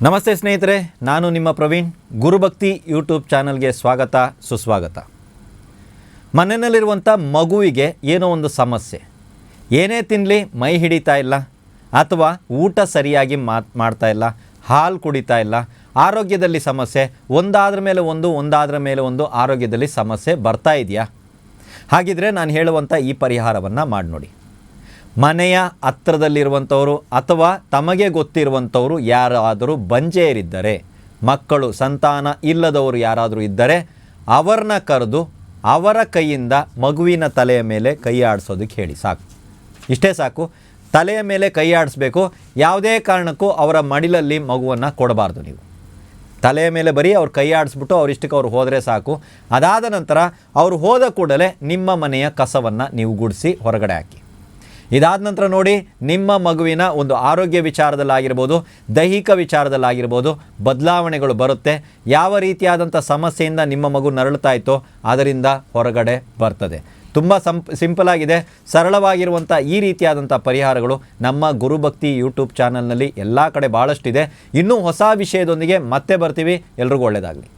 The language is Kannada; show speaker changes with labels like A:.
A: ನಮಸ್ತೆ ಸ್ನೇಹಿತರೆ, ನಾನು ನಿಮ್ಮ ಪ್ರವೀಣ್. ಗುರುಭಕ್ತಿ ಯೂಟ್ಯೂಬ್ ಚಾನಲ್ಗೆ ಸ್ವಾಗತ ಸುಸ್ವಾಗತ. ಮನೆಯಲ್ಲಿರುವಂಥ ಮಗುವಿಗೆ ಏನೋ ಒಂದು ಸಮಸ್ಯೆ, ಏನೇ ತಿನ್ನಲಿ ಮೈ ಹಿಡಿತಾ ಇಲ್ಲ, ಅಥವಾ ಊಟ ಸರಿಯಾಗಿ ಮಾಡ್ತಾ ಇಲ್ಲ, ಹಾಲು ಕುಡಿತಾ ಇಲ್ಲ, ಆರೋಗ್ಯದಲ್ಲಿ ಸಮಸ್ಯೆ, ಒಂದಾದ್ರ ಮೇಲೆ ಒಂದು ಆರೋಗ್ಯದಲ್ಲಿ ಸಮಸ್ಯೆ ಬರ್ತಾ ಇದೆಯಾ? ಹಾಗಿದ್ರೆ ನಾನು ಹೇಳುವಂಥ ಈ ಪರಿಹಾರವನ್ನು ಮಾಡಿ ನೋಡಿ. ಮನೆಯ ಹತ್ತಿರದಲ್ಲಿರುವಂಥವರು ಅಥವಾ ತಮಗೆ ಗೊತ್ತಿರುವಂಥವರು ಯಾರಾದರೂ ಬಂಜೆಯರಿದ್ದರೆ, ಮಕ್ಕಳು ಸಂತಾನ ಇಲ್ಲದವರು ಯಾರಾದರೂ ಇದ್ದರೆ ಅವರನ್ನ ಕರೆದು ಅವರ ಕೈಯಿಂದ ಮಗುವಿನ ತಲೆಯ ಮೇಲೆ ಕೈ ಆಡಿಸೋದಕ್ಕೆ ಹೇಳಿ. ಸಾಕು, ಇಷ್ಟೇ ಸಾಕು. ತಲೆಯ ಮೇಲೆ ಕೈ ಆಡಿಸ್ಬೇಕು. ಯಾವುದೇ ಕಾರಣಕ್ಕೂ ಅವರ ಮಡಿಲಲ್ಲಿ ಮಗುವನ್ನು ಕೊಡಬಾರ್ದು. ನೀವು ತಲೆಯ ಮೇಲೆ ಬರೀ ಅವ್ರು ಕೈ ಆಡಿಸ್ಬಿಟ್ಟು ಅವರಿಷ್ಟಕ್ಕೆ ಅವ್ರು ಹೋದರೆ ಸಾಕು. ಅದಾದ ನಂತರ ಅವರು ಹೋದ ಕೂಡಲೇ ನಿಮ್ಮ ಮನೆಯ ಕಸವನ್ನು ನೀವು ಗುಡಿಸಿ ಹೊರಗಡೆ ಹಾಕಿ. ಇದಾದ ನಂತರ ನೋಡಿ, ನಿಮ್ಮ ಮಗುವಿನ ಒಂದು ಆರೋಗ್ಯ ವಿಚಾರದಲ್ಲಾಗಿರ್ಬೋದು, ದೈಹಿಕ ವಿಚಾರದಲ್ಲಾಗಿರ್ಬೋದು ಬದಲಾವಣೆಗಳು ಬರುತ್ತೆ. ಯಾವ ರೀತಿಯಾದಂಥ ಸಮಸ್ಯೆಯಿಂದ ನಿಮ್ಮ ಮಗು ನರಳುತ್ತಾ ಇತ್ತೋ ಅದರಿಂದ ಹೊರಗಡೆ ಬರ್ತದೆ. ತುಂಬ ಸಿಂಪಲ್ ಆಗಿದೆ, ಸರಳವಾಗಿರುವಂಥ ಈ ರೀತಿಯಾದಂಥ ಪರಿಹಾರಗಳು ನಮ್ಮ ಗುರುಭಕ್ತಿ ಯೂಟ್ಯೂಬ್ ಚಾನಲ್ನಲ್ಲಿ ಎಲ್ಲ ಕಡೆ ಭಾಳಷ್ಟಿದೆ. ಇನ್ನೂ ಹೊಸ ವಿಷಯದೊಂದಿಗೆ ಮತ್ತೆ ಬರ್ತೀವಿ. ಎಲ್ರಿಗೂ ಒಳ್ಳೆಯದಾಗಲಿ.